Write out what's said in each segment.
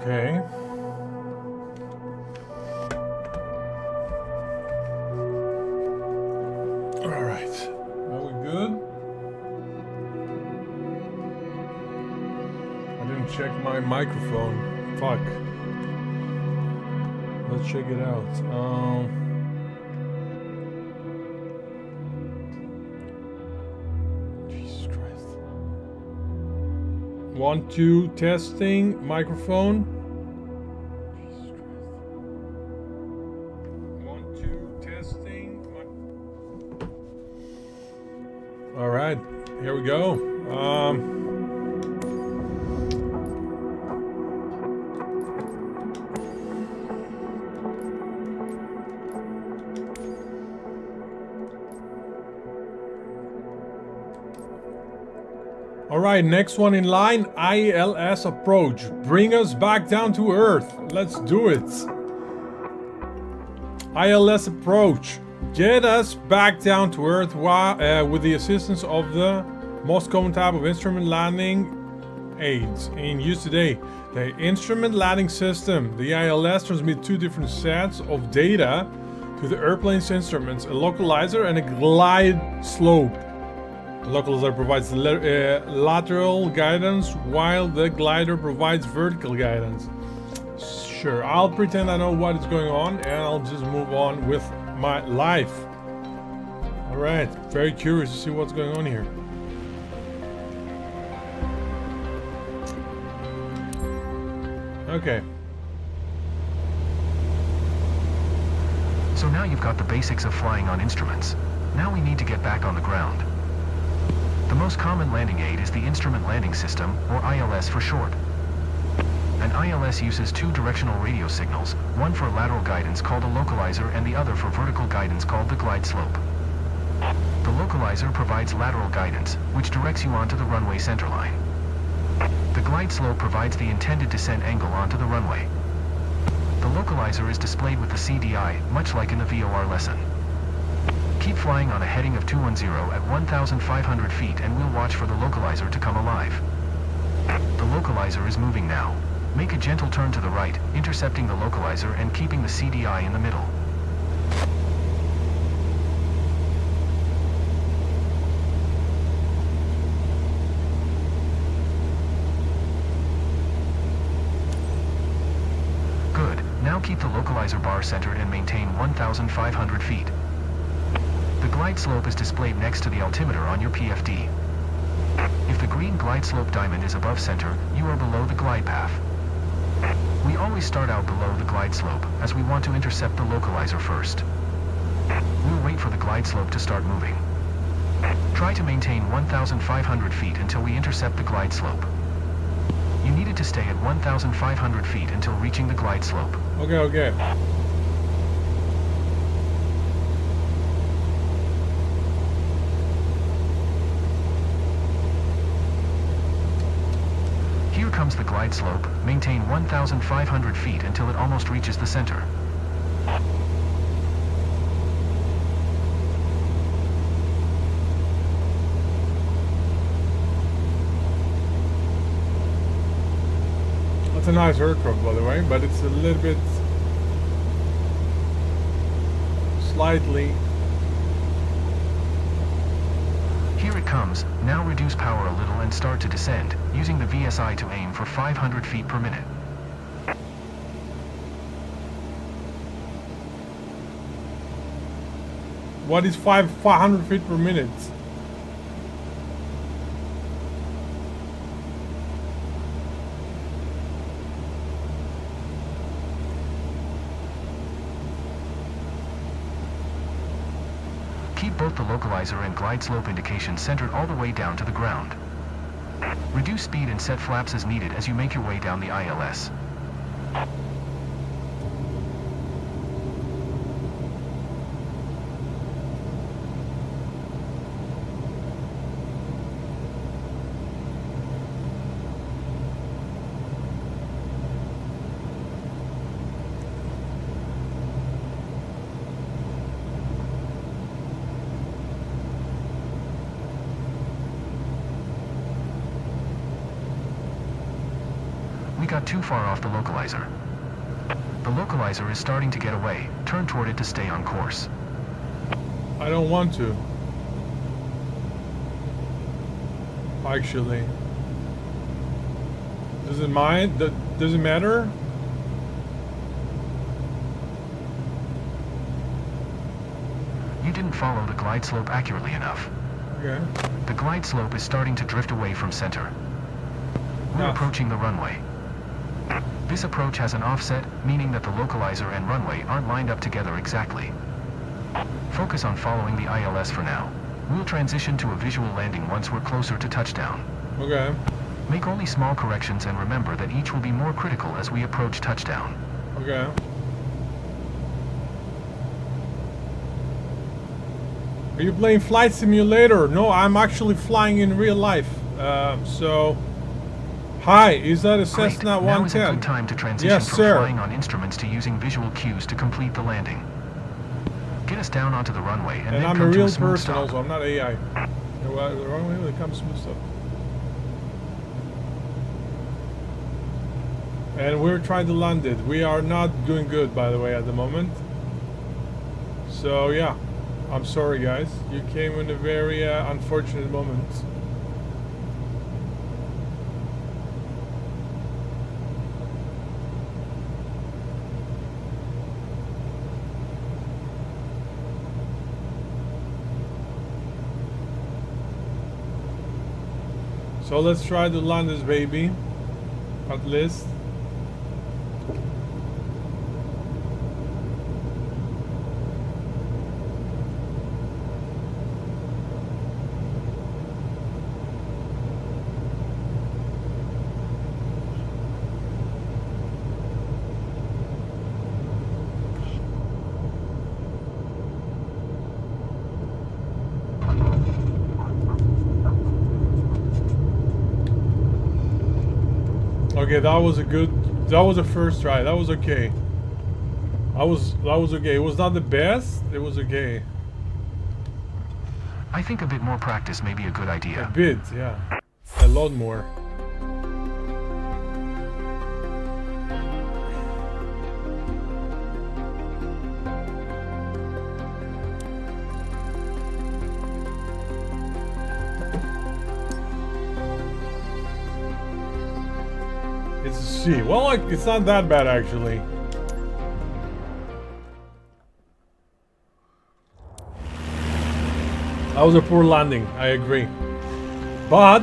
Okay. All right. Are we good? I didn't check my microphone. Fuck. Let's check it out. Jesus Christ. 1, 2, testing microphone. Jesus Christ. 1, 2, testing. All right, here we go. All right, next one in line, ILS approach. Bring us back down to Earth. Let's do it. ILS approach. Get us back down to Earth with the assistance of the most common type of instrument landing aids in use today. The instrument landing system, the ILS, transmits two different sets of data to the airplane's instruments, a localizer and a glide slope. The localizer provides lateral guidance while the glider provides vertical guidance. Sure, I'll pretend I know what is going on and I'll just move on with my life. Alright, very curious to see what's going on here. Okay. So now you've got the basics of flying on instruments. Now we need to get back on the ground. The most common landing aid is the Instrument Landing System, or ILS for short. An ILS uses two directional radio signals, one for lateral guidance called a localizer and the other for vertical guidance called the glide slope. The localizer provides lateral guidance, which directs you onto the runway centerline. The glide slope provides the intended descent angle onto the runway. The localizer is displayed with the CDI, much like in the VOR lesson. Keep flying on a heading of 210 at 1,500 feet and we'll watch for the localizer to come alive. The localizer is moving now. Make a gentle turn to the right, intercepting the localizer and keeping the CDI in the middle. Good. Now keep the localizer bar centered and maintain 1,500 feet. The glide slope is displayed next to the altimeter on your PFD. If the green glide slope diamond is above center, you are below the glide path. We always start out below the glide slope, as we want to intercept the localizer first. We'll wait for the glide slope to start moving. Try to maintain 1,500 feet until we intercept the glide slope. You needed to stay at 1,500 feet until reaching the glide slope. Okay. Here comes the glide slope. Maintain 1,500 feet until it almost reaches the center. That's a nice aircraft, by the way, but it's a little bit slightly. Here it comes. Now reduce power a little and start to descend, using the VSI to aim for 500 feet per minute. What is 500 feet per minute? Keep both the localizer and glide slope indications centered all the way down to the ground. Reduce speed and set flaps as needed as you make your way down the ILS. We got got too far off the localizer. The localizer is starting to get away. Turn toward it to stay on course. I don't want to. Actually. Does it mind? Does it matter? You didn't follow the glide slope accurately enough. Okay. The glide slope is starting to drift away from center. We're Yeah. approaching the runway. This approach has an offset, meaning that the localizer and runway aren't lined up together exactly. Focus on following the ILS for now. We'll transition to a visual landing once we're closer to touchdown. Okay. Make only small corrections and remember that each will be more critical as we approach touchdown. Okay. Are you playing Flight Simulator? No, I'm actually flying in real life. So... Hi, is that a Great. Cessna Now is a 110? good time to transition Yes, from sir. flying on instruments to using visual cues to complete the landing. Get us down onto the runway and And then I'm come a to real a smooth person stop. also, I'm not AI. The wrong way when it comes to smooth stuff. And we're trying to land it. We are not doing good, by the way, at the moment. So yeah, I'm sorry guys. You came in a very unfortunate moment. So let's try to land this baby, at least. Okay, that was a first try. That was okay. That was okay. It was not the best. It was okay. I think a bit more practice may be a good A idea. bit, yeah. A lot more. It's a C. Well, like, it's not that bad actually. That was a poor landing, I agree. But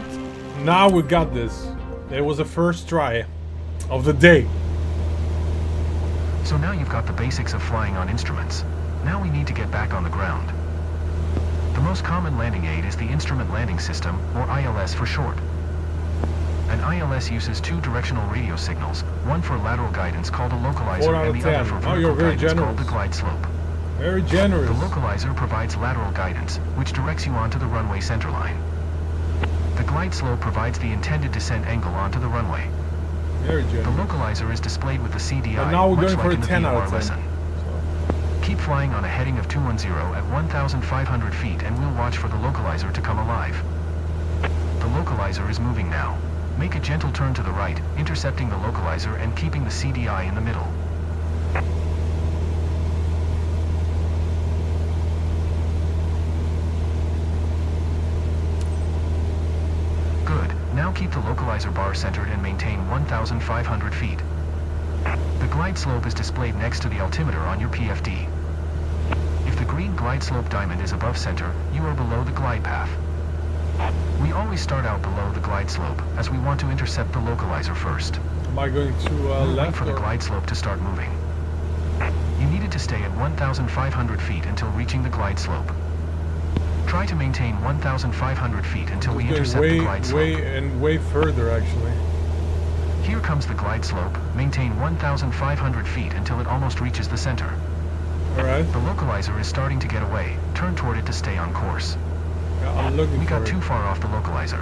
now we got this. It was the first try of the day. So now you've got the basics of flying on instruments. Now we need to get back on the ground. The most common landing aid is the Instrument Landing System, or ILS for short. An ILS uses two directional radio signals, one for lateral guidance called a 4 localizer out and of the 10. other for Oh, you're vertical very guidance called the generous. glide slope. Very generous. The localizer provides lateral guidance, which directs you onto the runway centerline. The glide slope provides the intended descent angle onto the runway. Very The generous. localizer is displayed with the CDI, And now we're much going for like a in the 10 out VOR of 10. lesson. Keep flying on a heading of 210 at 1,500 feet and we'll watch for the localizer to come alive. The localizer is moving now. Make a gentle turn to the right, intercepting the localizer and keeping the CDI in the middle. Good. Now keep the localizer bar centered and maintain 1,500 feet. The glide slope is displayed next to the altimeter on your PFD. If the green glide slope diamond is above center, you are below the glide path. We always start out below the glide slope, as we want to intercept the localizer first. Am I going to We'll wait left for the or... glide slope to start moving. You needed to stay at 1,500 feet until reaching the glide slope. Try to maintain 1,500 feet until we It's intercept going the glide slope. way further actually. Here comes the glide slope. Maintain 1,500 feet until it almost reaches the center. Alright. The localizer is starting to get away. Turn toward it to stay on course. Yeah, I'm looking We for got it. too far off the localizer.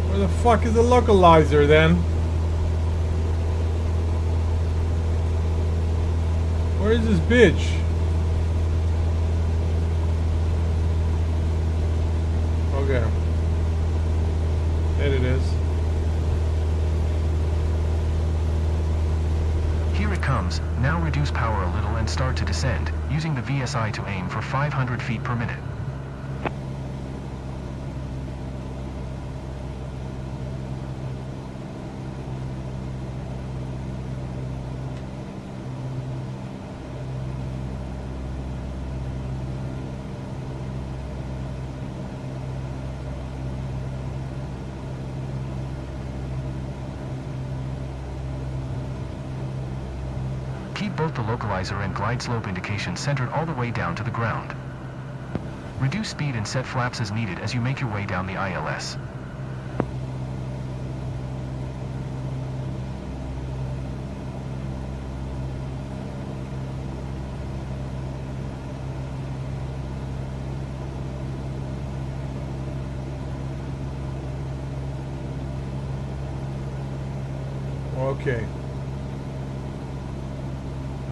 Where the fuck is the localizer then? Where is this bitch? Okay. There it is. systems, now reduce power a little and start to descend, using the VSI to aim for 500 feet per minute. Keep both the localizer and glide slope indications centered all the way down to the ground. Reduce speed and set flaps as needed as you make your way down the ILS. Okay.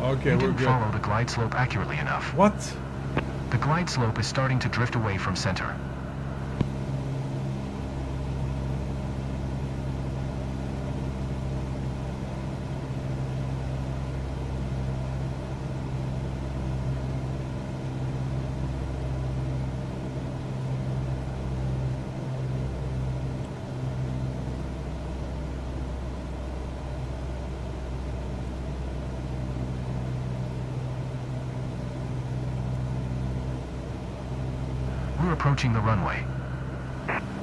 Okay, You we're didn't good. follow the glide slope accurately enough. What? The glide slope is starting to drift away from center. We're approaching the runway.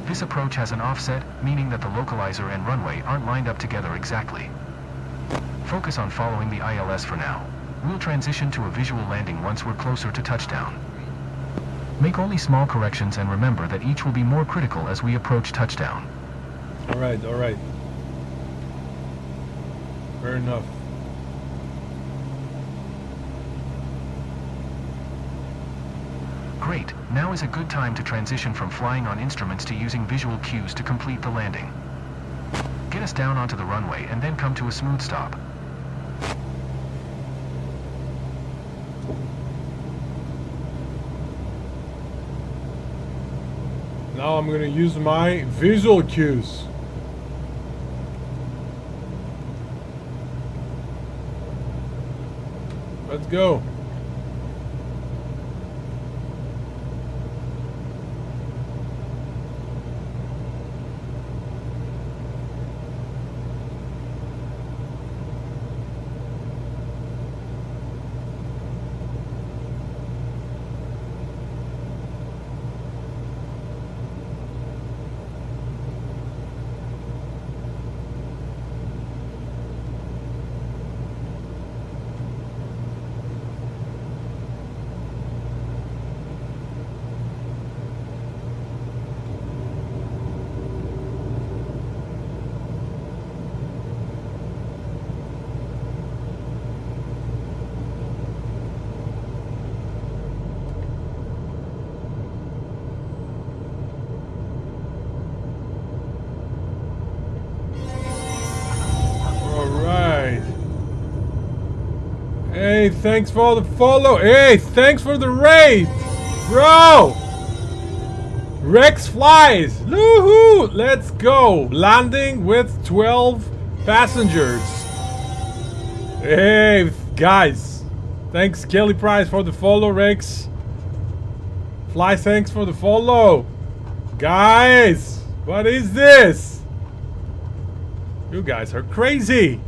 This approach has an offset, meaning that the localizer and runway aren't lined up together exactly. Focus on following the ILS for now. We'll transition to a visual landing once we're closer to touchdown. Make only small corrections and remember that each will be more critical as we approach touchdown. Alright, alright. Fair enough. Great, now is a good time to transition from flying on instruments to using visual cues to complete the landing. Get us down onto the runway and then come to a smooth stop. Now I'm gonna use my visual cues. Let's go. Hey, thanks for the follow. Hey, thanks for the raid, bro. Rex flies. Woohoo! Let's go. Landing with 12 passengers. Hey, guys. Thanks, Kelly Price, for the follow, Rex. Fly, thanks for the follow. Guys, what is this? You guys are crazy.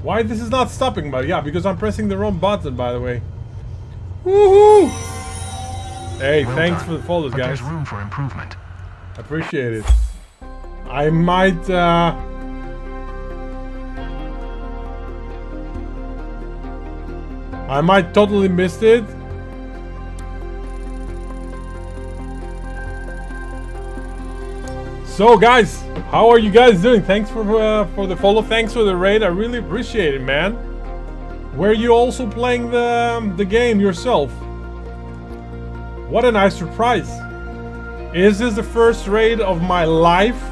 Why this is not stopping, but yeah, because I'm pressing the wrong button, by the way. Woohoo! Hey, Well thanks done. for the follows, But guys. there's room for improvement. Appreciate it. I might totally missed it. So guys, how are you guys doing? Thanks for the follow. Thanks for the raid. I really appreciate it, man. Were you also playing the game yourself? What a nice surprise. Is this the first raid of my life?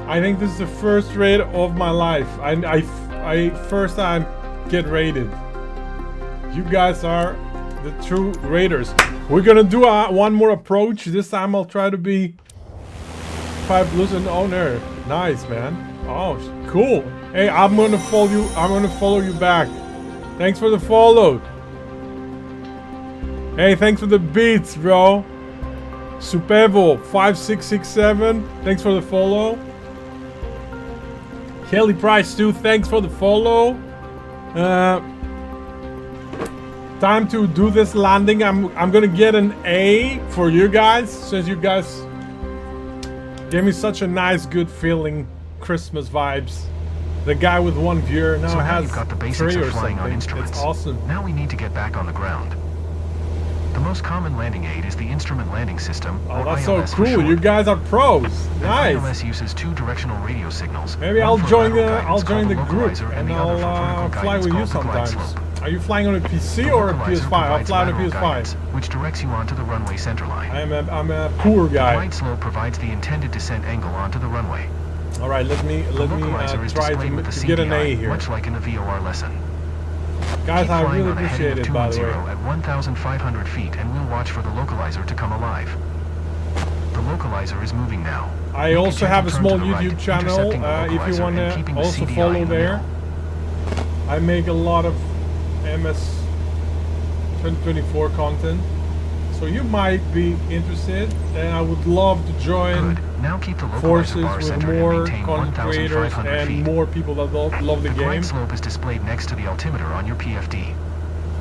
I think this is the first raid of my life. I first time get raided. You guys are the true raiders. We're gonna do one more approach. This time I'll try to be 5 blues and owner. Nice, man. Oh, cool. Hey, I'm gonna follow you. I'm gonna follow you back. Thanks for the follow. Hey, thanks for the beats, bro. Supervo 5667. Thanks for the follow. Kelly Price too. Thanks for the follow. Time to do this landing. I'm gonna get an A for you guys, since you guys gave me such a nice, good feeling, Christmas vibes. The guy with one viewer now has you've got the basics 3 or of flying on something. instruments. It's awesome. Now we need to get back on the ground. The most common landing aid is the Instrument Landing System, Oh, or that's ILS so for cool. short. You guys are pros. Nice. ILS uses 2 directional radio signals. Maybe one I'll for join lateral the guidance called the group localizer, and the other for I'll vertical fly guidance with you called the glide sometimes. slope. Are you flying on a PC The or a localizer PS5? I'll provides fly on a lateral PS5. guidance, which directs you onto the runway centerline. I'm a poor The guy. glide slope provides the intended descent angle onto the runway. All right, let me The localizer is try displayed with the to get an A CDI, here. much like in the VOR lesson. Guys, Keep I flying really on a heading appreciate of it, by the 210 way. at 1,500 feet, and we'll watch for the localizer to come alive. The localizer is moving now. I Make also have a turn small to the right, YouTube channel. intercepting the If you localizer want and keeping to the also CDI follow in the there. middle. I make a lot of MS 2024 content, so you might be interested, and I would love to join Good. Now keep the localizer forces bar with center and more maintain content creators 1,500 and feet. more people that love the The game. glide slope is displayed next to the altimeter on your PFD.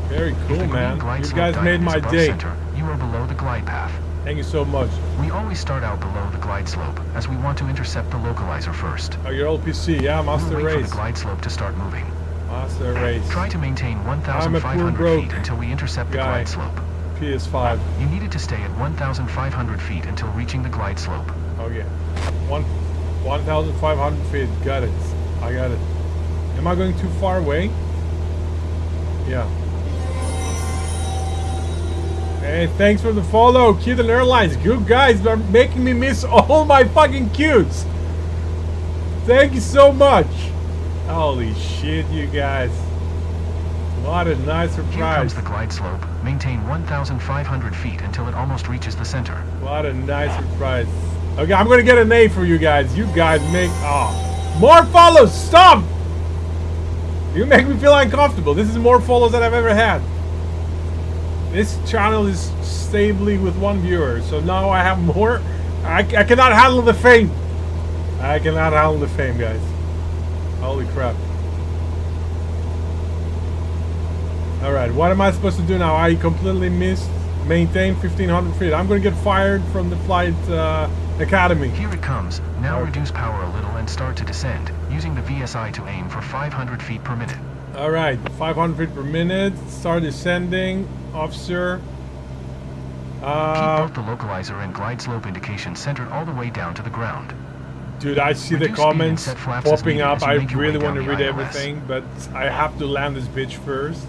Very If cool, the green man. glide You slope guys made diamond is my above day. center, you are below the glide path. Thank you so much. We always start out below the glide slope, as we want to intercept the localizer first. Oh, your old PC, yeah, Master We'll wait for Race. the glide slope to start moving. Master Race. Try to maintain I'm a poor 1,500 broke feet until we intercept the guy. glide slope. PS5. You needed to stay at 1,500 feet until reaching the glide slope. Oh yeah. 1,500 feet. Got it. I got it. Am I going too far away? Yeah. Hey, thanks for the follow, Keaton Airlines. Good guys are making me miss all my fucking queues. Thank you so much. Holy shit, you guys. What a nice Here surprise. comes the glide slope. Maintain 1,500 feet until it almost reaches the center. What a nice surprise. Okay, I'm gonna get an A for you guys. You guys make more follows. Stop. You make me feel uncomfortable. This is more follows than I've ever had. This channel is stably with 1 viewer, so now I have more. I cannot handle the fame. I cannot handle the fame, guys. Holy crap. Alright, what am I supposed to do now? I completely missed maintain 1,500 feet. I'm gonna get fired from the flight academy. Here it comes. Now Okay. reduce power a little and start to descend, using the VSI to aim for 500 feet per minute. Alright, 500 feet per minute. Start descending, officer. Keep both the localizer and glide slope indications centered all the way down to the ground. Dude, I see the Reduce speed and comments set flaps as popping needed up. as you I make your way really want to down read the ILS. everything, but I have to land this bitch first.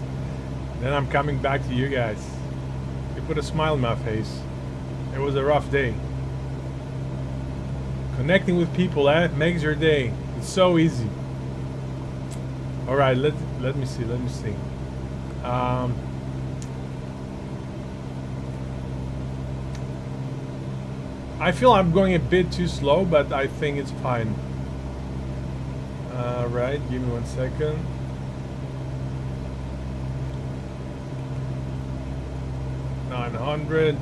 Then I'm coming back to you guys. You put a smile on my face. It was a rough day. Connecting with people, makes your day. It's so easy. All right, let me see. Let me see. I feel I'm going a bit too slow, but I think it's fine. Right, give me 1 second. $900.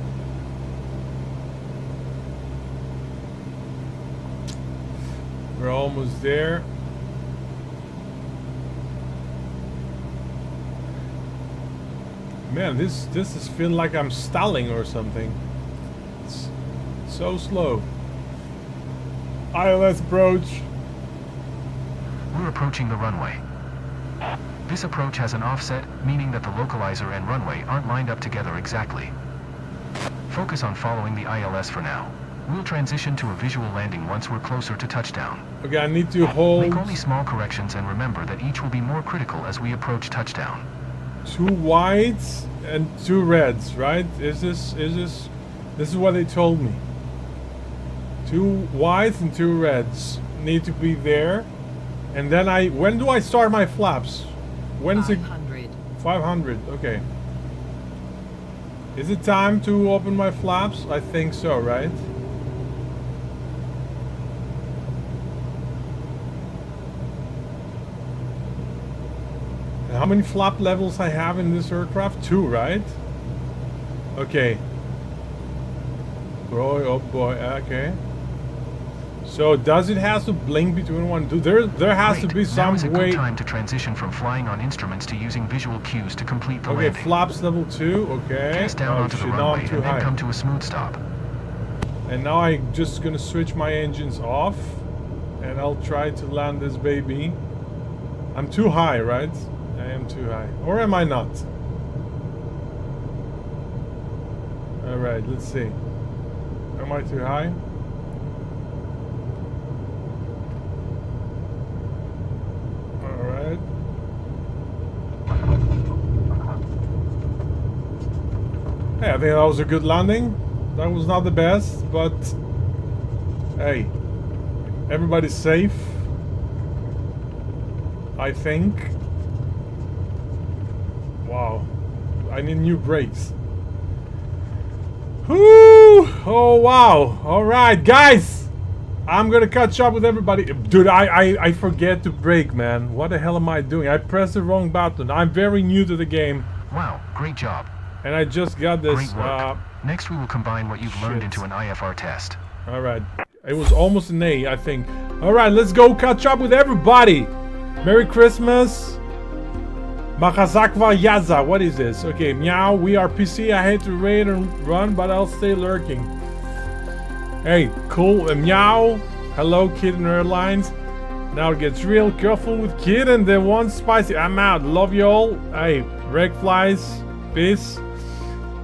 We're almost there. Man, this is feeling like I'm stalling or something. It's so slow. ILS approach. We're approaching the runway. This approach has an offset, meaning that the localizer and runway aren't lined up together exactly. Focus on following the ILS for now. We'll transition to a visual landing once we're closer to touchdown. Okay, I need to hold Make only small corrections and remember that each will be more critical as we approach touchdown. 2 whites and 2 reds, right? This is what they told me. 2 whites and 2 reds need to be there. And then when do I start my flaps? When is it? 500. 500, okay. Is it time to open my flaps? I think so, right? how many flap levels I have in this aircraft? 2, right? Okay. Boy, oh boy, okay. So does it have to blink between 1 and 2? There has to be some now is a way. good time to transition from flying on instruments to using visual cues to complete the Okay, landing. flaps level 2, okay. Cast down onto the shit, now I'm runway too and then high. come to a smooth stop. And now I'm just gonna switch my engines off. And I'll try to land this baby. I'm too high, right? I am too high. Or am I not? Alright, let's see. Am I too high? Alright. Hey, I think that was a good landing. That was not the best, but hey, everybody's safe, I think. Wow, I need new brakes. Whoo! Oh wow! All right, guys, I'm gonna catch up with everybody. Dude, I forget to brake, man. What the hell am I doing? I pressed the wrong button. I'm very new to the game. Wow, great job. And I just got this. Great work. Next we will combine what you've learned into an IFR test. All right. It was almost an A, I think. All right, let's go catch up with everybody. Merry Christmas. Makazakwa Yaza. What is this? Okay, meow. We are PC. I hate to raid and run, but I'll stay lurking. Hey, cool. Meow. Hello, Kitten Airlines. Now it gets real. Careful with Kid and the one spicy. I'm out. Love you all. Hey, wreck flies. Peace.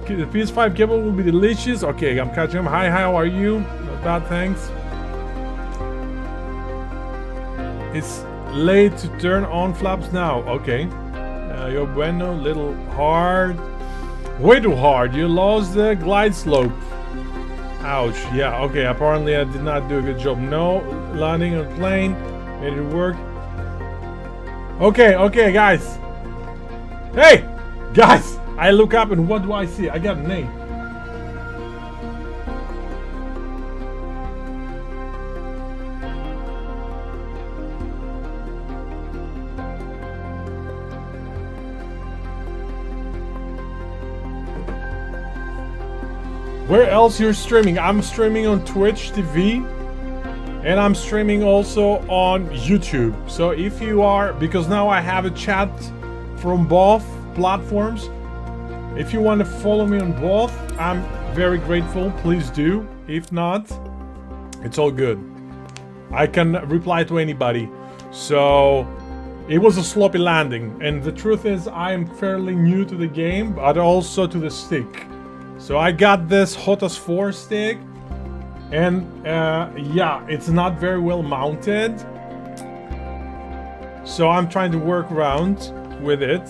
The PS5 cable will be delicious. Okay, I'm catching him. Hi, how are you? Not bad, thanks. It's late to turn on flaps now. Okay. Yo bueno, little hard. Way too hard. You lost the glide slope. Ouch. Yeah, okay. Apparently I did not do a good job. No landing on plane. Made it work. Okay, guys. Hey! Guys! I look up and what do I see? I got an A. Where else you're streaming? I'm streaming on Twitch TV and I'm streaming also on YouTube. So if you are, because now I have a chat from both platforms. If you want to follow me on both, I'm very grateful. Please do. If not, it's all good. I can reply to anybody. So it was a sloppy landing. And the truth is I am fairly new to the game, but also to the stick. So I got this HOTAS 4 stick. And yeah, it's not very well mounted. So I'm trying to work around with it.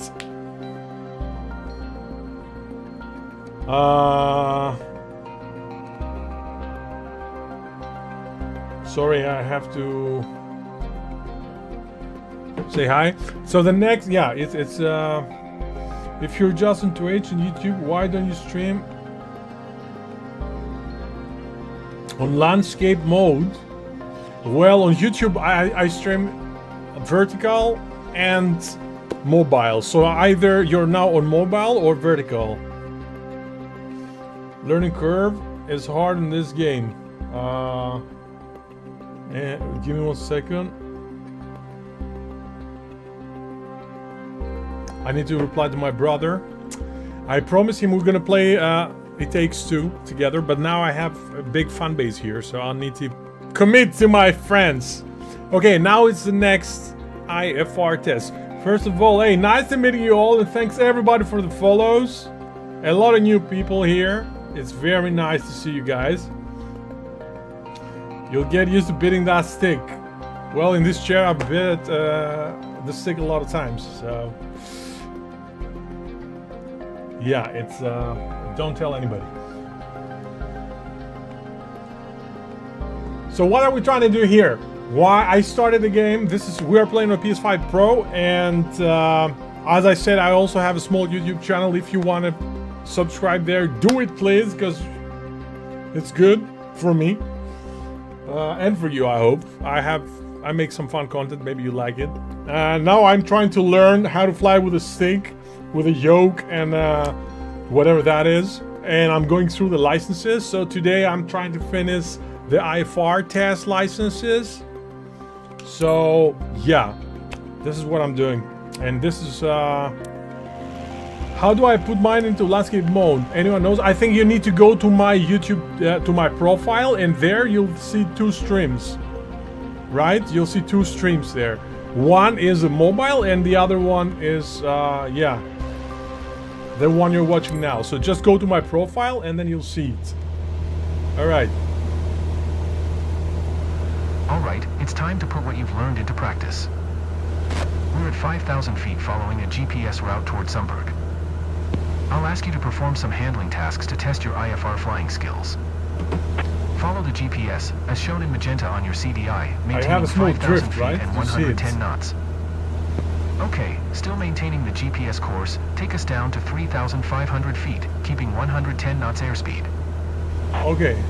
Sorry, I have to say hi. So the next, yeah, it's if you're just on Twitch and YouTube, why don't you stream on landscape mode? Well, on YouTube I stream vertical and mobile. So either you're now on mobile or vertical. Learning curve is hard in this game. Give me 1 second. I need to reply to my brother. I promised him we're gonna play It Takes Two together, but now I have a big fan base here, so I'll need to commit to my friends. Okay, now it's the next IFR test. First of all, hey, nice to meet you all, and thanks everybody for the follows. A lot of new people here. It's very nice to see you guys. You'll get used to biting that stick. Well, in this chair I've bit the stick a lot of times, so yeah, it's don't tell anybody. So what are we trying to do here? Why I started the game, we're playing on PS5 Pro, and as I said, I also have a small YouTube channel. If you want to subscribe there, do it please, because it's good for me and for you. I hope I make some fun content. Maybe you like it. Now I'm trying to learn how to fly with a stick, with a yoke, and whatever that is. And I'm going through the licenses. So today I'm trying to finish the IFR test licenses. So yeah, this is what I'm doing. And this is how do I put mine into landscape mode? Anyone knows? I think you need to go to my YouTube, to my profile, and there you'll see 2 streams. Right? You'll see 2 streams there. One is a mobile and the other one is, yeah, the one you're watching now. So just go to my profile and then you'll see it. Alright. Alright, it's time to put what you've learned into practice. We're at 5,000 feet following a GPS route toward Sundberg. I'll ask you to perform some handling tasks to test your IFR flying skills. Follow the GPS, as shown in magenta on your CDI, maintaining 5,000 feet right? and 110 knots. Okay, still maintaining the GPS course, take us down to 3,500 feet, keeping 110 knots airspeed. Okay.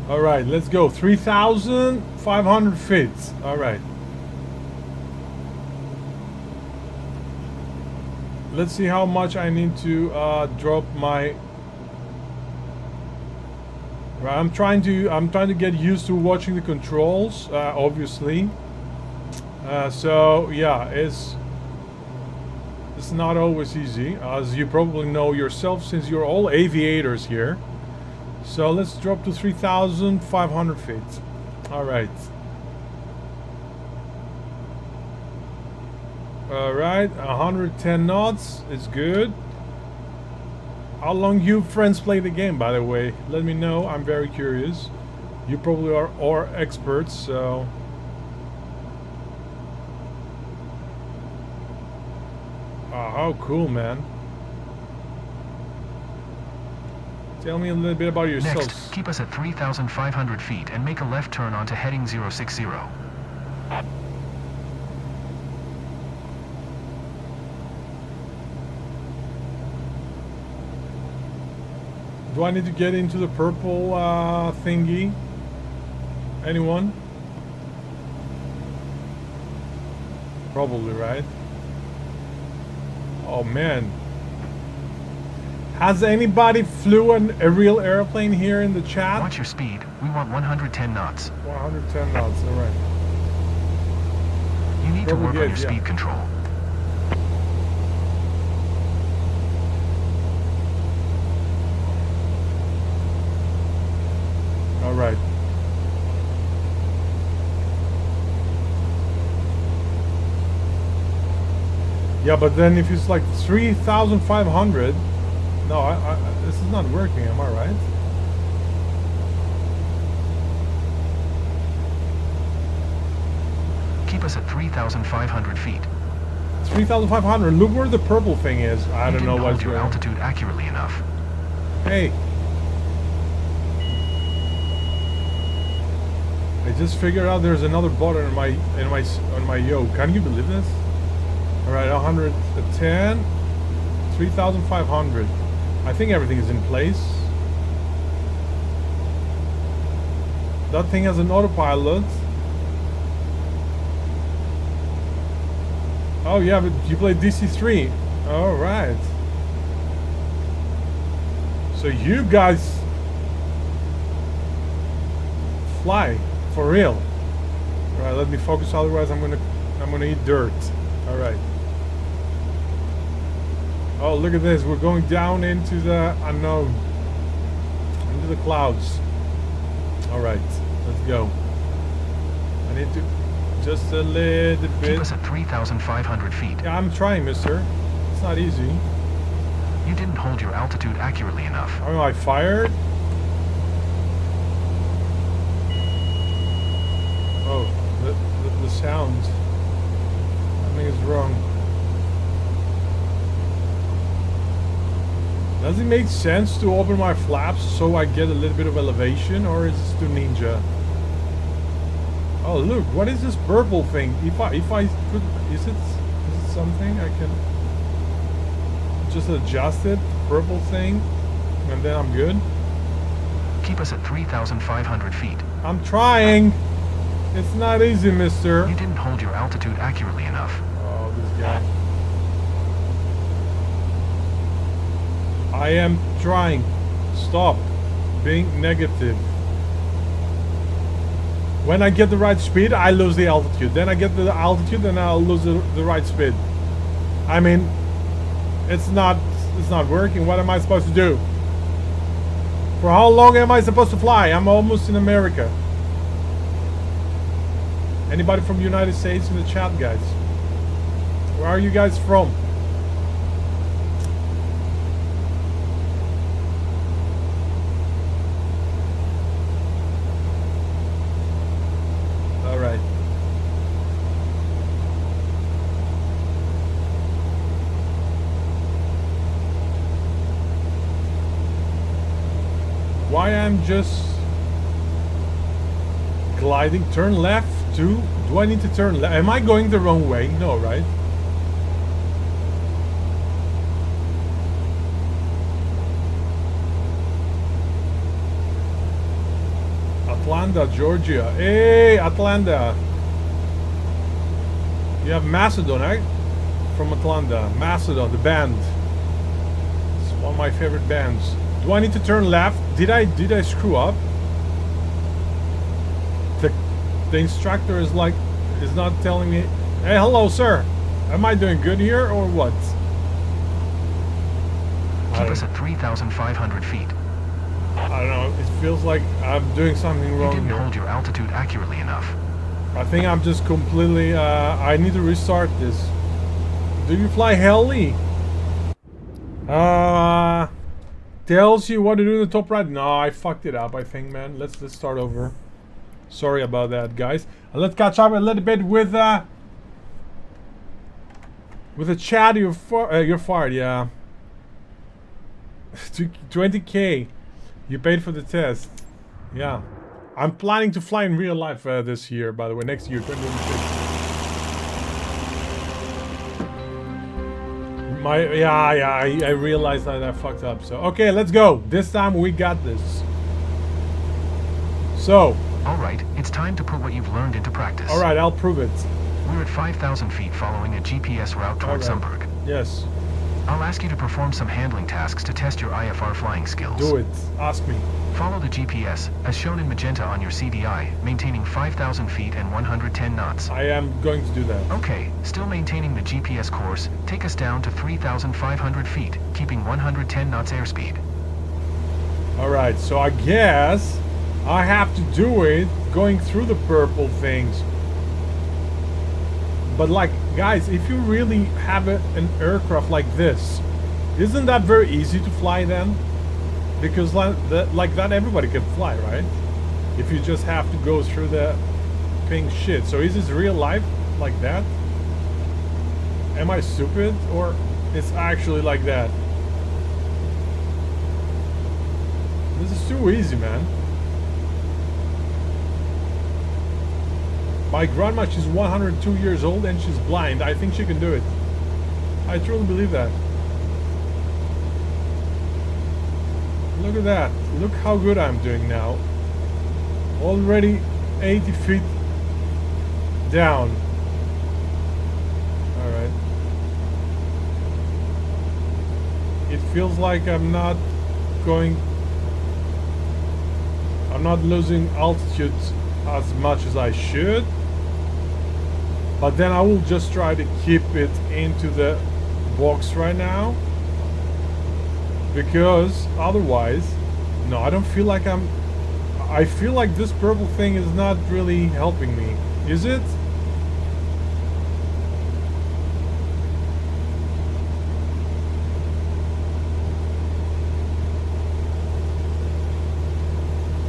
Alright, let's go. 3,500 feet. Alright. Let's see how much I need to drop my... Right, I'm trying to get used to watching the controls, obviously. So yeah, it's not always easy, as you probably know yourself, since you're all aviators here. So let's drop to 3,500 feet. All right. All right, 110 knots is good. How long you friends play the game, by the way? Let me know. I'm very curious. You probably are experts, so. Oh, how cool, man. Tell me a little bit about yourselves. Next, keep us at 3,500 feet and make a left turn onto heading 060. Do I need to get into the purple thingy? Anyone? Probably, right? Oh man. Has anybody flew a real airplane here in the chat? Watch your speed. We want 110 knots. 110 knots, alright. You need to work on your speed control. Alright. Yeah, but then if it's like 3,500, no, this is not working, am I right? Keep us at 3,500 feet. 3,500. Look where the purple thing is. I don't know what's your altitude accurately enough. Hey. I just figured out there's another button on my yoke. Can you believe this? All right, 110, 3,500. I think everything is in place. That thing has an autopilot. Oh yeah, but you play DC3. All right. So you guys fly for real. All right, let me focus. Otherwise, I'm gonna eat dirt. All right. Oh, look at this. We're going down into the unknown. Into the clouds. Alright, let's go. I need to just a little bit. Keep us at 3,500 feet. Yeah, I'm trying, mister. It's not easy. You didn't hold your altitude accurately enough. Oh, I fired? Oh, the sound. Something is wrong. Does it make sense to open my flaps so I get a little bit of elevation, or is this too ninja? Oh look, what is this purple thing? If I put, is it something I can just adjust it, purple thing, and then I'm good? Keep us at 3,500 feet. I'm trying. It's not easy, mister. You didn't hold your altitude accurately enough. Oh, this guy. I am trying. Stop being negative. When I get the right speed, I lose the altitude. Then I get the altitude, and I'll lose the right speed. I mean, it's not working. What am I supposed to do? For how long am I supposed to fly? I'm almost in America. Anybody from the United States in the chat, guys? Where are you guys from? All right. Why I'm just gliding? Turn left to. Do I need to turn left? Am I going the wrong way? No, right? Atlanta, Georgia. Hey, Atlanta. You have Macedon, right? From Atlanta. Macedon, the band. It's one of my favorite bands. Do I need to turn left? Did I screw up? The instructor is not telling me. Hey, hello, sir. Am I doing good here or what? Keep us at 3,500 feet. I don't know. It feels like I'm doing something wrong You didn't here. hold your altitude accurately enough. I think I'm just completely. I need to restart this. Do you fly heli? Tells you what to do in the top right. No, I fucked it up. I think, man. Let's start over. Sorry about that, guys. Let's catch up a little bit with the chat. You're fired, yeah. 20K. You paid for the test. Yeah. I'm planning to fly in real life this year, by the way. Next year, 2026. I realized that I fucked up. So, okay, let's go. This time we got this. So. Alright, it's time to put what you've learned into practice. Alright, I'll prove it. We're at 5,000 feet following a GPS route towards Zumberg. Yes. I'll ask you to perform some handling tasks to test your IFR flying skills. Do it. Ask me. Follow the GPS, as shown in magenta on your CDI, maintaining 5,000 feet and 110 knots. I am going to do that. Okay, still maintaining the GPS course, take us down to 3,500 feet, keeping 110 knots airspeed. Alright, so I guess I have to do it going through the purple things. But like, guys, if you really have an aircraft like this, isn't that very easy to fly then? Because like that everybody can fly, right? If you just have to go through the pink shit. So is this real life like that? Am I stupid? Or it's actually like that? This is too easy, man. My grandma, she's 102 years old and she's blind. I think she can do it. I truly believe that. Look at that. Look how good I'm doing now. Already 80 feet down. Alright. It feels like I'm not losing altitude as much as I should. But then I will just try to keep it into the box right now. Because otherwise, no, I don't feel like I feel like this purple thing is not really helping me. Is it?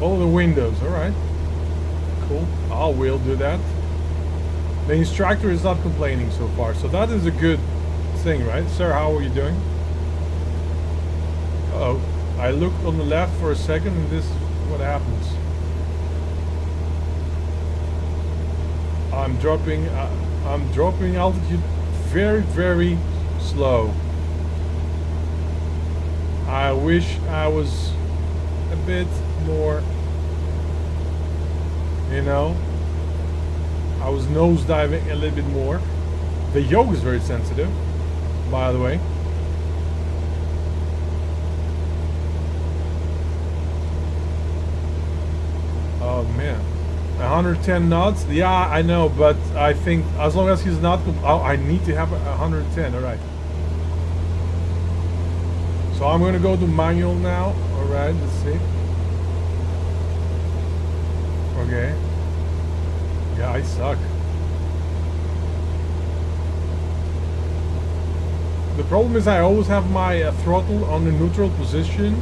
Follow the windows, alright. Cool. I will do that. The instructor is not complaining so far, so that is a good thing, right? Sir, how are you doing? Uh-oh. I looked on the left for a second and this is what happens. I'm dropping altitude very, very slow. I wish I was a bit more, you know. I was nosediving a little bit more. The yoke is very sensitive, by the way. Oh man, 110 knots. Yeah, I know, but I think as long as he's not, oh, I need to have 110. All right. So I'm gonna go to manual now. All right, let's see. Okay. Yeah, I suck. The problem is I always have my throttle on the neutral position.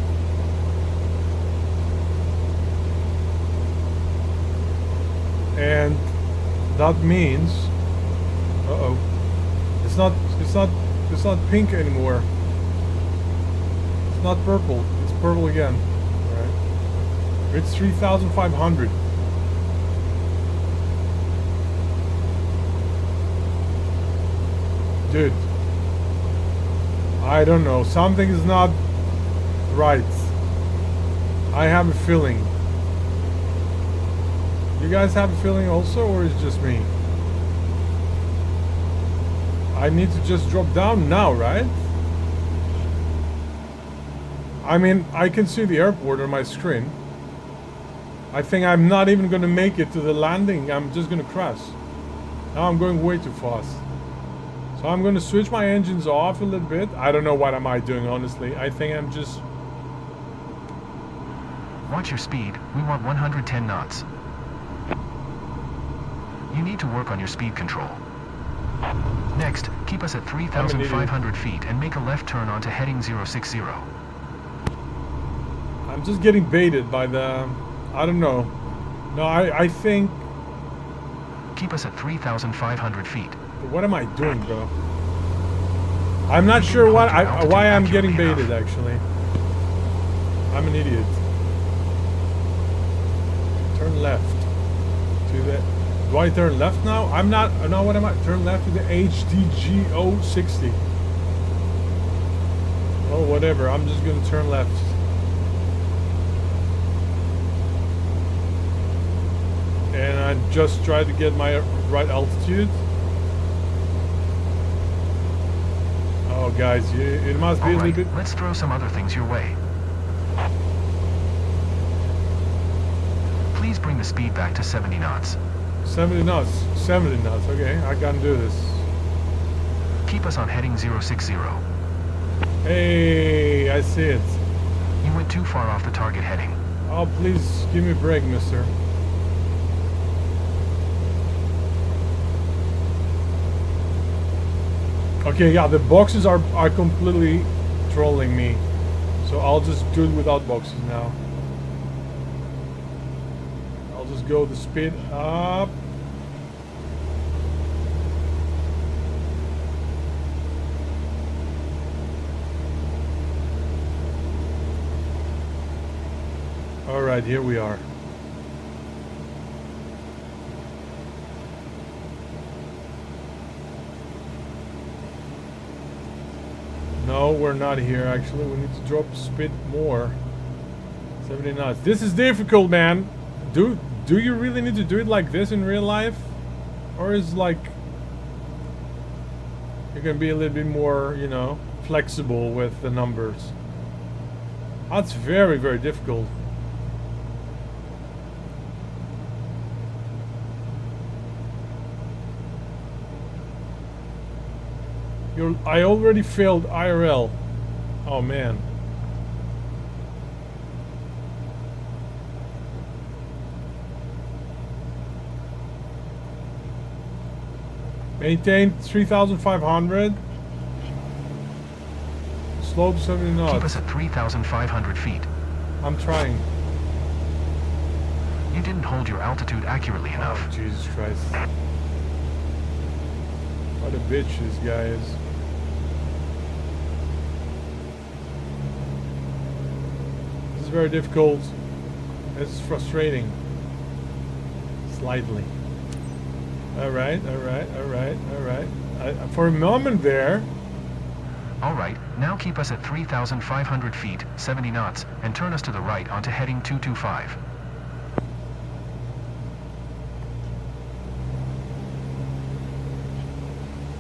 And that means, it's not pink anymore. It's not purple. It's purple again. All right. It's 3,500. Dude, I don't know. Something is not right. I have a feeling. You guys have a feeling also, or is it just me? I need to just drop down now, right? I mean, I can see the airport on my screen. I think I'm not even going to make it to the landing. I'm just going to crash. Now I'm going way too fast. So I'm going to switch my engines off a little bit. I don't know what am I doing, honestly. I think I'm just... Watch your speed. We want 110 knots. You need to work on your speed control. Next, keep us at 3,500 feet and make a left turn onto heading 060. I'm just getting baited by the... I don't know. No, I think... Keep us at 3,500 feet. What am I doing, bro? I'm not sure why I'm getting baited, actually. I'm an idiot. Turn left. To the... Do I turn left now? I'm not... No, what am I? Turn left to the HDG 060. Oh, whatever. I'm just going to turn left. And I just try to get my right altitude. Oh, guys, it must be a little bit... Let's throw some other things your way. Please bring the speed back to 70 knots. 70 knots. 70 knots. Okay, I can do this. Keep us on heading 060. Hey, I see it. You went too far off the target heading. Oh, please give me a break, mister. Okay, yeah, the boxes are completely trolling me. So I'll just do it without boxes now. I'll just go the speed up. Alright, here we are. No, we're not here actually. We need to drop speed more. 70 knots. This is difficult, man. Do you really need to do it like this in real life? Or is like you can be a little bit more, you know, flexible with the numbers? That's very, very difficult. I already failed IRL. Oh man. Maintain 3,500. Slow to 70 knots. Keep us at 3,500 feet. I'm trying. You didn't hold your altitude accurately enough. Oh, Jesus Christ. What a bitch this guy is. This is very difficult. This is frustrating. Slightly. Alright. For a moment there, Alright, now keep us at 3,500 feet, 70 knots, and turn us to the right onto heading 225.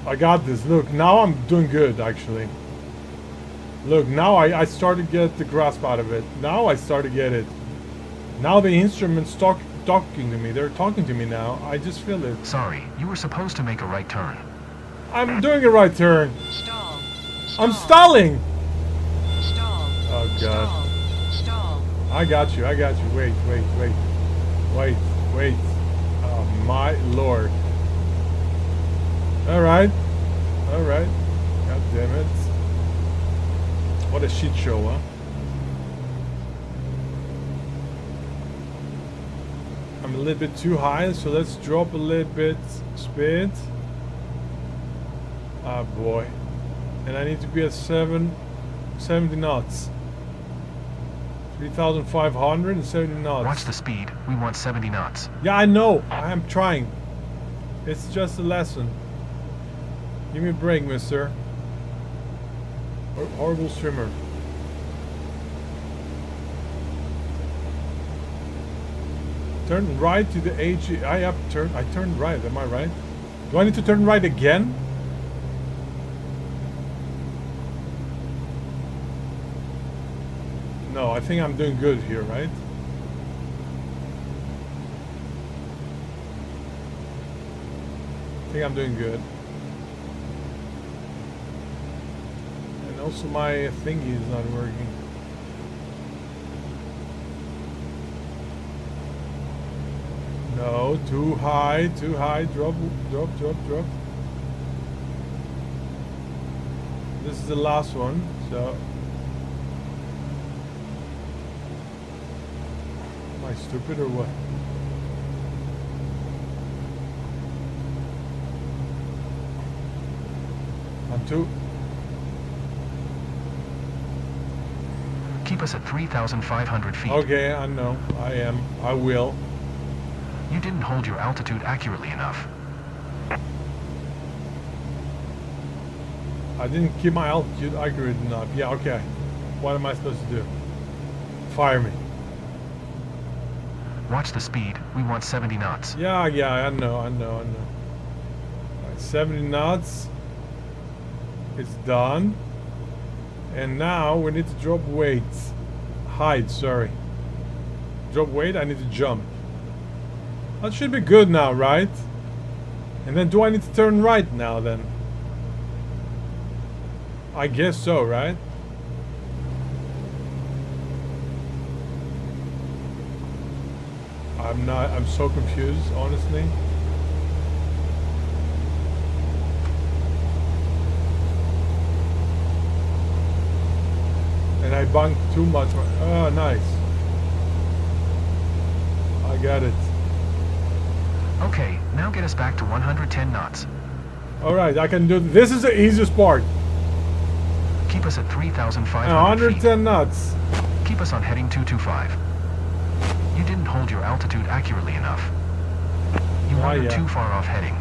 I got this. Look, now I'm doing good, actually. Look, now I start to get the grasp out of it. Now I start to get it. Now the instrument's talking to me. They're talking to me now. I just feel it. Sorry, you were supposed to make a right turn. I'm doing a right turn. Stall. I'm stalling. Stall. Oh, God. Stall. I got you. Wait. Oh, my Lord. Alright. God damn it. What a shit show, huh? I'm a little bit too high, so let's drop a little bit speed. Ah, boy. And I need to be at 70 knots. 3,570 knots. Watch the speed, we want 70 knots. Yeah, I know. I am trying. It's just a lesson. Give me a break, mister. Horrible swimmer. Turn right to the AG. I turned right. Am I right? Do I need to turn right again? No, I think I'm doing good here, right? I think I'm doing good. And also my thingy is not working. No, too high, drop. This is the last one, so. Am I stupid or what? I'm too. Keep us at 3,500 feet. Okay, I know. I will. You didn't hold your altitude accurately enough. I didn't keep my altitude accurate enough. Yeah, okay. What am I supposed to do? Fire me. Watch the speed, we want 70 knots. Yeah, I know. Right, 70 knots. It's done. And now we need to drop weight. Height, sorry. Drop weight, I need to jump. That should be good now, right? And then do I need to turn right now then? I guess so, right? I'm so confused, honestly. And I bunked too much. Oh, nice. I got it. Okay, now get us back to 110 knots. Alright, I can do this. Is the easiest part. Keep us at 3,500 110 feet. knots. Keep us on heading 225. You didn't hold your altitude accurately enough. You wandered too far off heading.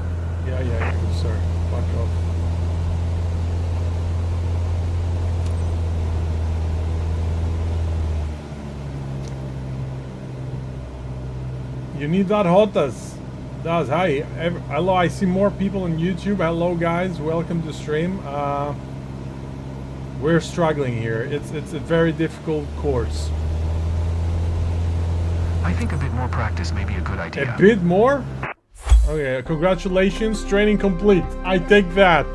Yeah, good sir. Fuck off. You need that hotas. That's hi. Hello, I see more people on YouTube. Hello guys, welcome to stream. We're struggling here. It's a very difficult course. I think a bit more practice may be a good idea. A bit more? Okay, congratulations, training complete. I take that.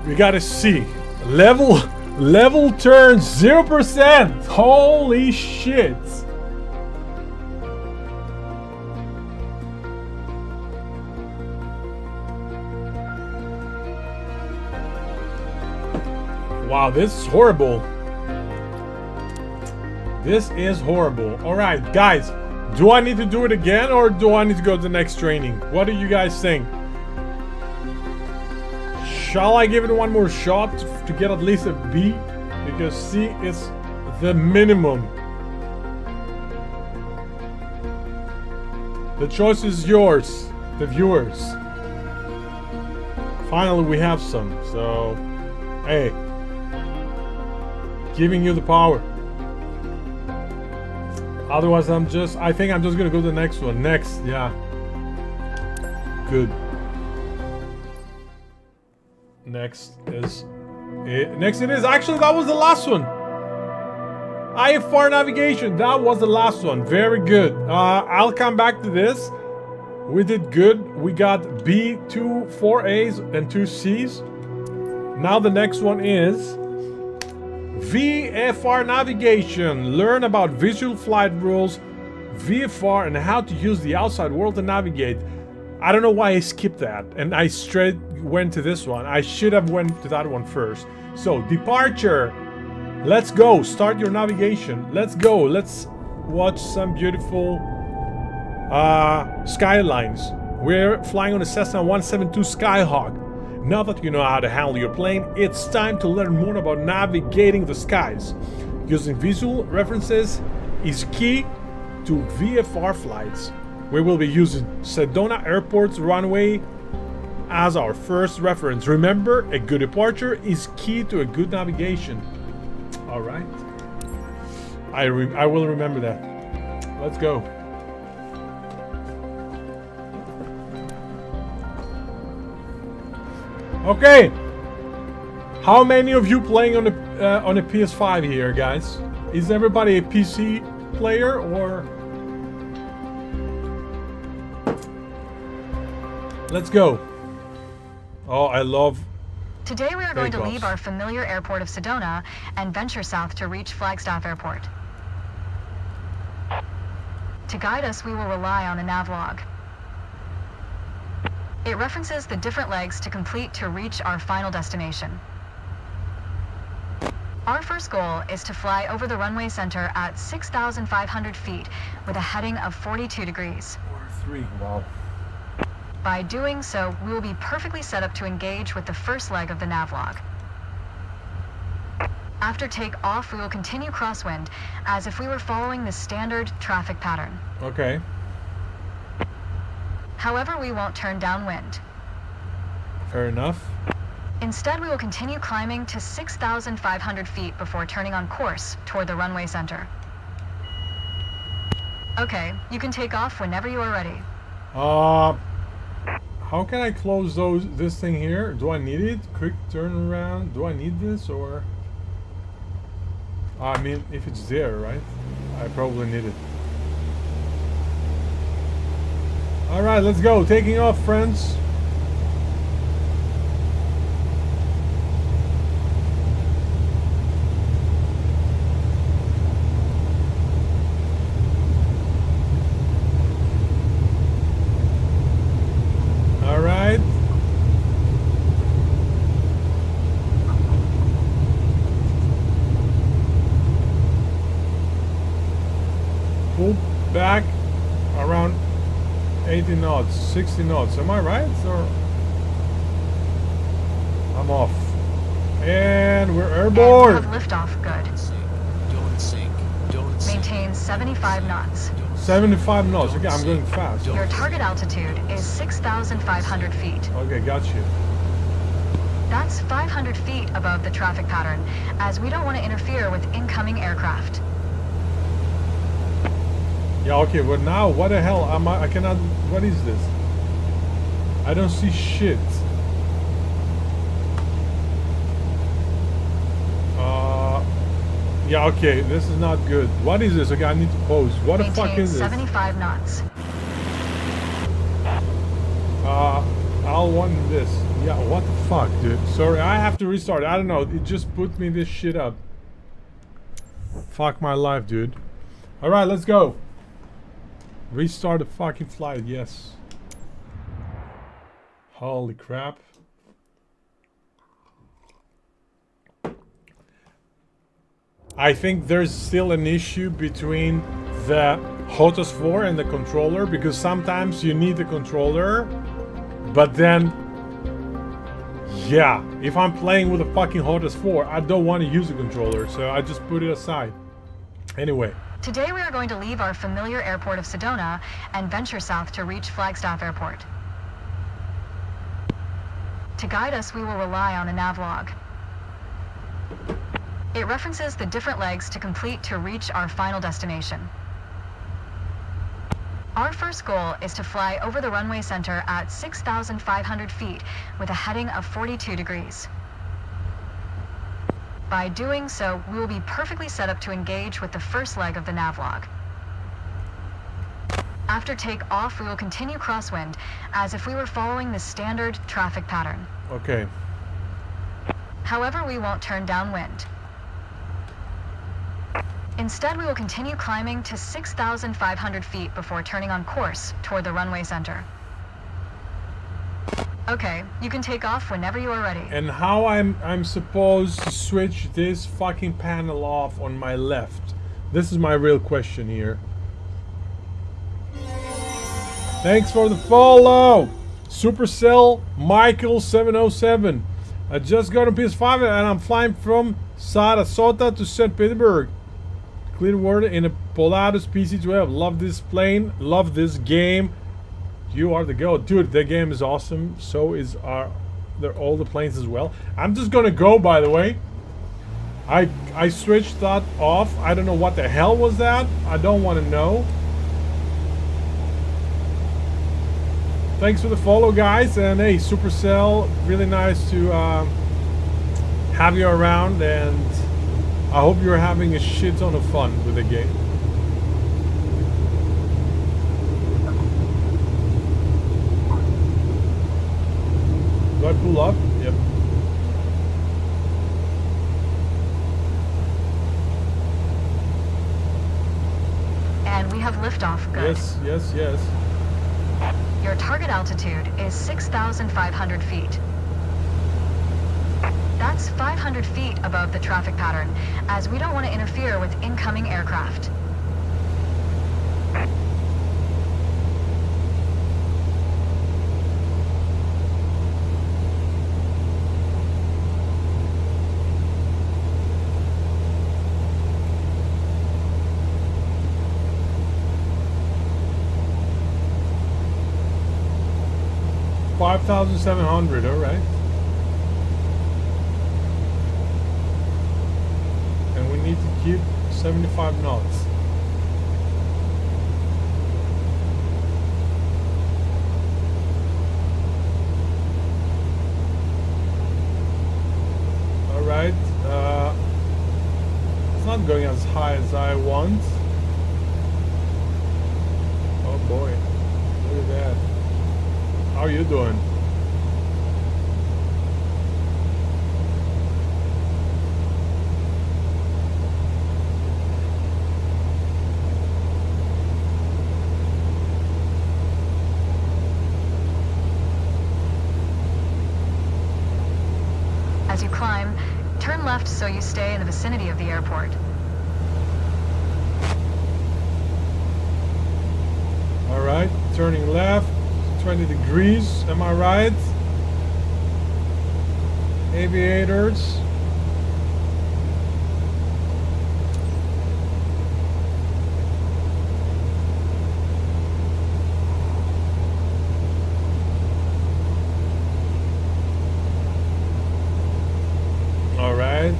We gotta see. Level turn 0%. Holy shit. Wow, this is horrible. This is horrible. Alright, guys. Do I need to do it again or do I need to go to the next training? What do you guys think? Shall I give it one more shot to get at least a B? Because C is the minimum. The choice is yours, the viewers. Finally, we have some. So, hey, giving you the power. Otherwise, I think I'm just gonna go to the next one. Next, yeah. Good. Next is it. Next it is. Actually, that was the last one. IFR navigation. That was the last one. Very good. I'll come back to this. We did good. We got B, 4 A's and 2 C's. Now the next one is VFR navigation. Learn about visual flight rules, VFR, and how to use the outside world to navigate. I don't know why I skipped that and I straight went to this one. I should have went to that one first. So departure. Let's go. Start your navigation. Let's go. Let's watch some beautiful skylines. We're flying on a Cessna 172 Skyhawk. Now that you know how to handle your plane, it's time to learn more about navigating the skies. Using visual references is key to VFR flights. We will be using Sedona Airport's runway as our first reference. Remember, a good departure is key to a good navigation. All right. I will remember that. Let's go. Okay. How many of you playing on a PS5 here, guys? Is everybody a PC player or? Let's go. Oh, I love. Today we are going to takeoffs. leave our familiar airport of Sedona and venture south to reach Flagstaff Airport. To guide us, we will rely on the navlog. It references the different legs to complete to reach our final destination. Our first goal is to fly over the runway center at 6,500 feet with a heading of 42 degrees. Or 3. Wow. By doing so, we will be perfectly set up to engage with the first leg of the navlog. After takeoff, we will continue crosswind as if we were following the standard traffic pattern. Okay. However, we won't turn downwind. Fair enough. Instead, we will continue climbing to 6,500 feet before turning on course toward the runway center. Okay, you can take off whenever you are ready. How can I close this thing here? Do I need it? Quick turnaround. Do I need this or? I mean, if it's there, right? I probably need it. All right, let's go. Taking off, friends. All right. Pull back around 80 knots, 60 knots. Am I right? Or I'm off. And we're airborne. And have liftoff. Good. Don't sink. Don't sink. Maintain 75 knots. 75 knots. Okay, I'm going fast. Your target altitude is 6,500 feet. Okay, got you. That's 500 feet above the traffic pattern, as we don't want to interfere with incoming aircraft. Yeah, okay, but now what the hell am I cannot. What is this? I don't see shit. Yeah, okay, this is not good. What is this? Okay, I need to pause. What the fuck Maintain is this? 75 knots. I'll want this. Yeah, what the fuck, dude? Sorry, I have to restart. I don't know. It just put me this shit up. Fuck my life, dude. Alright, let's go. Restart the fucking flight, yes. Holy crap. I think there's still an issue between the HOTAS 4 and the controller, because sometimes you need the controller, but then, yeah, if I'm playing with a fucking HOTAS 4, I don't want to use the controller, so I just put it aside. Anyway, Today we are going to leave our familiar airport of Sedona and venture south to reach Flagstaff Airport. To guide us, we will rely on a navlog. It references the different legs to complete to reach our final destination. Our first goal is to fly over the runway center at 6,500 feet with a heading of 42 degrees. By doing so, we will be perfectly set up to engage with the first leg of the navlog. After takeoff, we will continue crosswind as if we were following the standard traffic pattern. Okay. However, we won't turn downwind. Instead, we will continue climbing to 6,500 feet before turning on course toward the runway center. Okay, you can take off whenever you are ready. And how I'm supposed to switch this fucking panel off on my left? This is my real question here. Thanks for the follow, Supercell Michael 707. I just got a PS5 and I'm flying from Sarasota to St. Petersburg. Clearwater in a Polaris PC-12. Love this plane. Love this game. You are the goat, dude. The game is awesome. So is they're all the planes as well. I'm just gonna go. By the way, I switched that off. I don't know what the hell was that. I don't want to know. Thanks for the follow, guys, and hey, Supercell, really nice to have you around, and I hope you're having a shit ton of fun with the game. Do I pull up? Yep. And we have liftoff. Good. Yes, yes, yes. Your target altitude is 6,500 feet. That's 500 feet above the traffic pattern, as we don't want to interfere with incoming aircraft. $5,700, all right. And we need to keep 75 knots. All right. It's not going as high as I want. Oh boy, look at that. How are you doing? As you climb, turn left so you stay in the vicinity of the airport. All right, turning left. 20 degrees, am I right? Aviators. All right.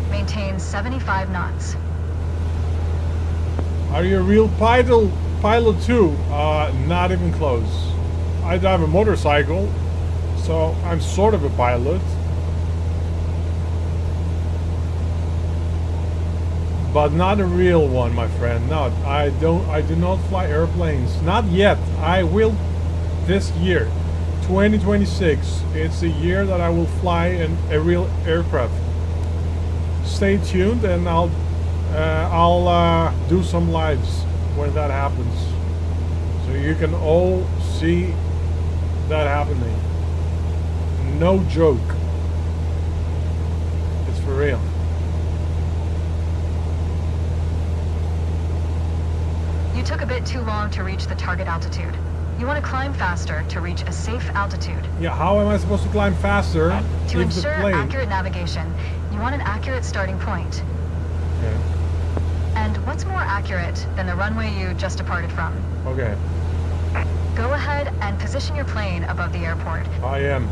Maintain 75 knots. Are you a real pilot too? Not even close. I drive a motorcycle, so I'm sort of a pilot. But not a real one, my friend. No, I do not fly airplanes. Not yet. I will this year. 2026. It's the year that I will fly a real aircraft. Stay tuned, and I'll do some lives when that happens, so you can all see that happening. No joke. real. You took a bit too long to reach the target altitude. You want to climb faster to reach a safe altitude. Yeah, how am I supposed to climb faster To if the ensure plane... accurate navigation, you want an accurate starting point. Okay. And what's more accurate than the runway you just departed from? Okay. Go ahead and position your plane above the airport. I am.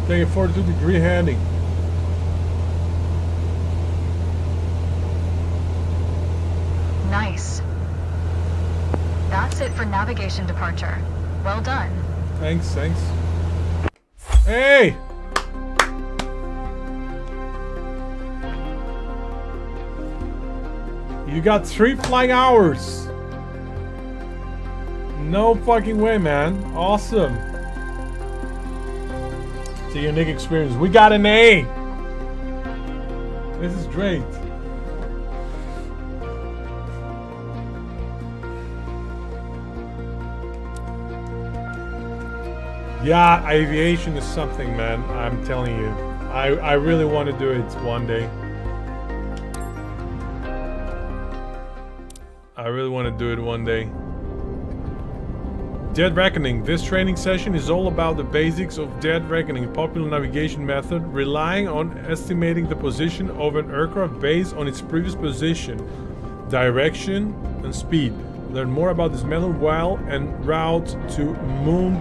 Take a 42-degree heading. Nice. That's it for navigation departure. Well done. Thanks, thanks. Hey! You got 3 flying hours. No fucking way, man. Awesome. It's a unique experience. We got an A. This is great. Yeah, aviation is something, man. I'm telling you. I really want to do it one day. I really want to do it one day. Dead Reckoning. This training session is all about the basics of Dead Reckoning, a popular navigation method relying on estimating the position of an aircraft based on its previous position, direction, and speed. Learn more about this method while en route to Moon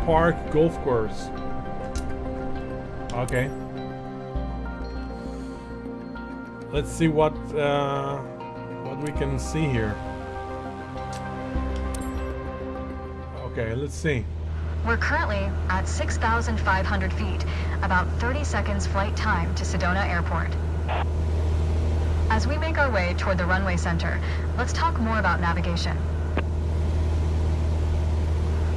Park Golf Course. Okay. Let's see what we can see here. Okay, let's see. We're currently at 6,500 feet, about 30 seconds flight time to Sedona Airport. As we make our way toward the runway center, let's talk more about navigation.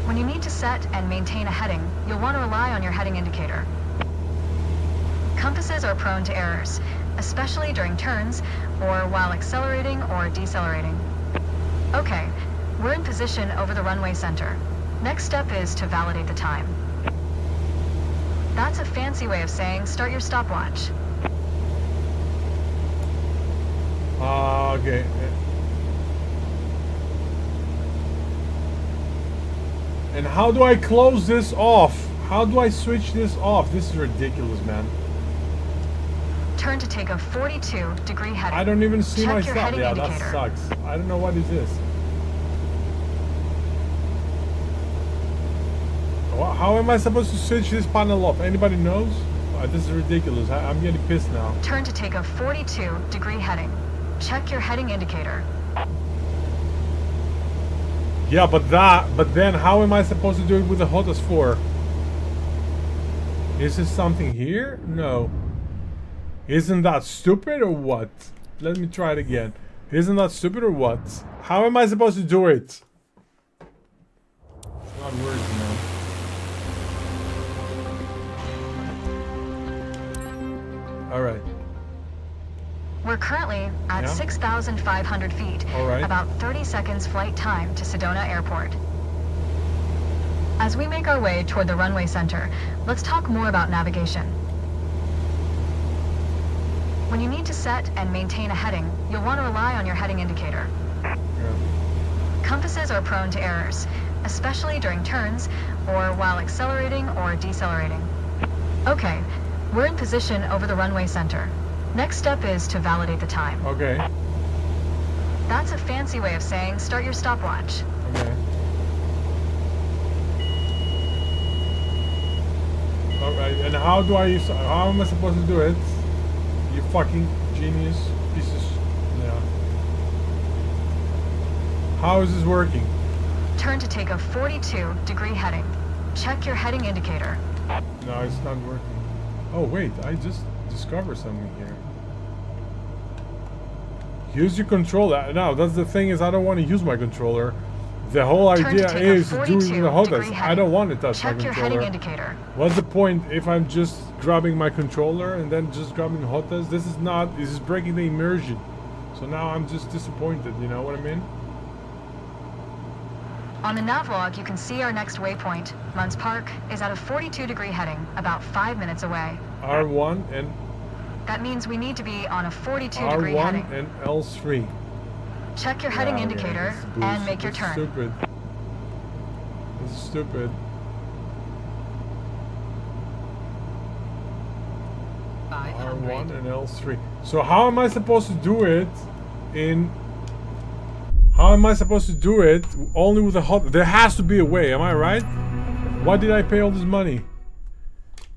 When you need to set and maintain a heading, you'll want to rely on your heading indicator. Compasses are prone to errors, especially during turns or while accelerating or decelerating. Okay, we're in position over the runway center. Next step is to validate the time. That's a fancy way of saying start your stopwatch. Okay. And how do I close this off? How do I switch this off? This is ridiculous, man. Turn to take a 42-degree heading. I don't even see Check myself. your heading Yeah, indicator. that sucks. I don't know what is this. How am I supposed to switch this panel off? Anybody knows? This is ridiculous. I'm getting pissed now. Turn to take a 42-degree heading. Check your heading indicator. Yeah, but then how am I supposed to do it with the HOTAS 4? Is there something here? No. Isn't that stupid or what? Let me try it again. Isn't that stupid or what? How am I supposed to do it? It's not working, man. Alright. We're currently at 6,500 feet, All right. about 30 seconds flight time to Sedona Airport. As we make our way toward the runway center, let's talk more about navigation. When you need to set and maintain a heading, you'll want to rely on your heading indicator. Yeah. Compasses are prone to errors, especially during turns or while accelerating or decelerating. Okay, we're in position over the runway center. Next step is to validate the time. Okay. That's a fancy way of saying start your stopwatch. Okay. Alright, and how am I supposed to do it? You fucking genius pieces. Yeah. How is this working? Turn to take a 42-degree heading. Check your heading indicator. No, it's not working. Oh wait, I just discovered something here. Use your controller. No, that's the thing is I don't want to use my controller. The whole Turn to idea take a is doing 42 the hotas. degree I heading. don't want to touch my Check your heading controller. indicator. What's the point if I'm just grabbing my controller and then just grabbing hotas? This is breaking the immersion. So now I'm just disappointed, you know what I mean? On the nav log, you can see our next waypoint, Munns Park, is at a 42 degree heading, about 5 minutes away. R1 and That means we need to be on a 42 degree heading. R1 and L3. Check your heading indicator this is and make your bullshit. turn. Stupid. This is stupid. 500. R1 and L3. So how am I supposed to do it in... How am I supposed to do it only with a hot... There has to be a way, am I right? Why did I pay all this money?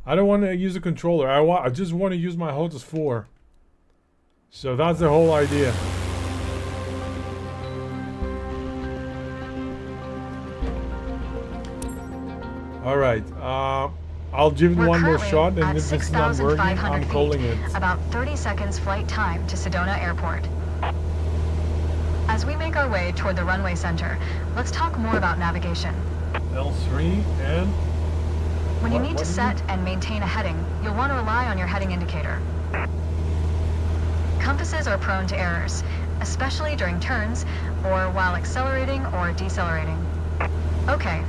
I don't want to use a controller. I just want to use my HOTAS 4. So that's the whole idea. Alright, I'll give it We're one more currently shot, and at if it's not working, 6,500 I'm feet, calling it. about 30 seconds flight time to Sedona Airport. As we make our way toward the runway center, let's talk more about navigation. L3 and... When you What- need to what is set and maintain a heading, you'll want to rely on your heading indicator. Compasses are prone to errors, especially during turns or while accelerating or decelerating. Okay,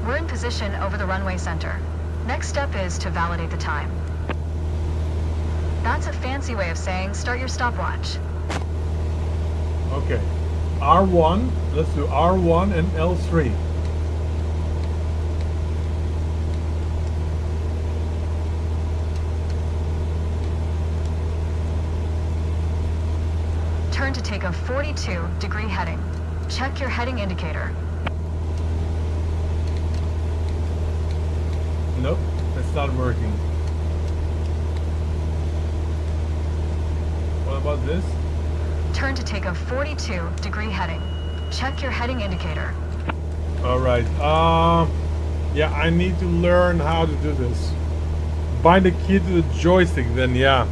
we're in position over the runway center. Next step is to validate the time. That's a fancy way of saying start your stopwatch. Okay. R1, let's do R1 and L3. Turn to take a 42 degree heading. Check your heading indicator. Nope, it's not working. What about this? Turn to take a 42 degree heading. Check your heading indicator. Alright, yeah, I need to learn how to do this. Bind the key to the joystick then, yeah.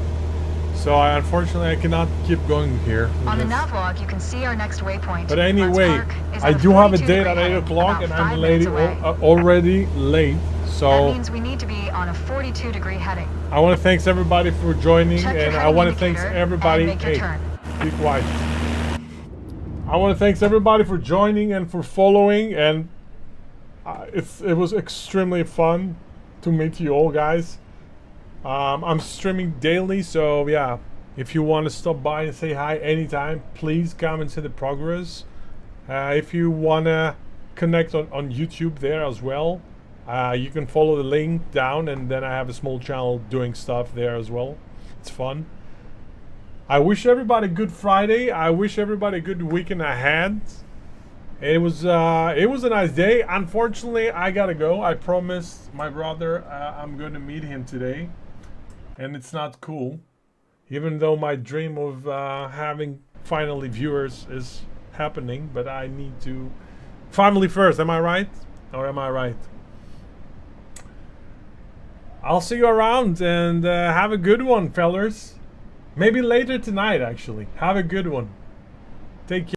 So unfortunately I cannot keep going here. with On the this. nav log, you can see our next waypoint. But Munns anyway, Park is I at do have a 42 date degree at 8 heading, o'clock about and 5 I'm minutes away. already late. That So means we need to be on a 42 degree heading. I want to thank everybody for joining, Check your and I heading want to thank indicator everybody. and make your Hey, turn. be quiet. I want to thank everybody for joining and for following, and it was extremely fun to meet you all, guys. I'm streaming daily, so yeah, if you want to stop by and say hi anytime, please come and see the progress. If you want to connect on YouTube there as well, you can follow the link down, and then I have a small channel doing stuff there as well. It's fun. I wish everybody a good Friday. I wish everybody a good weekend ahead. It was a nice day. Unfortunately, I gotta go. I promised my brother I'm going to meet him today, and it's not cool. Even though my dream of having finally viewers is happening, but I need to family first. Am I right? Or am I right? I'll see you around, and have a good one, fellers. Maybe later tonight, actually. Have a good one. Take care.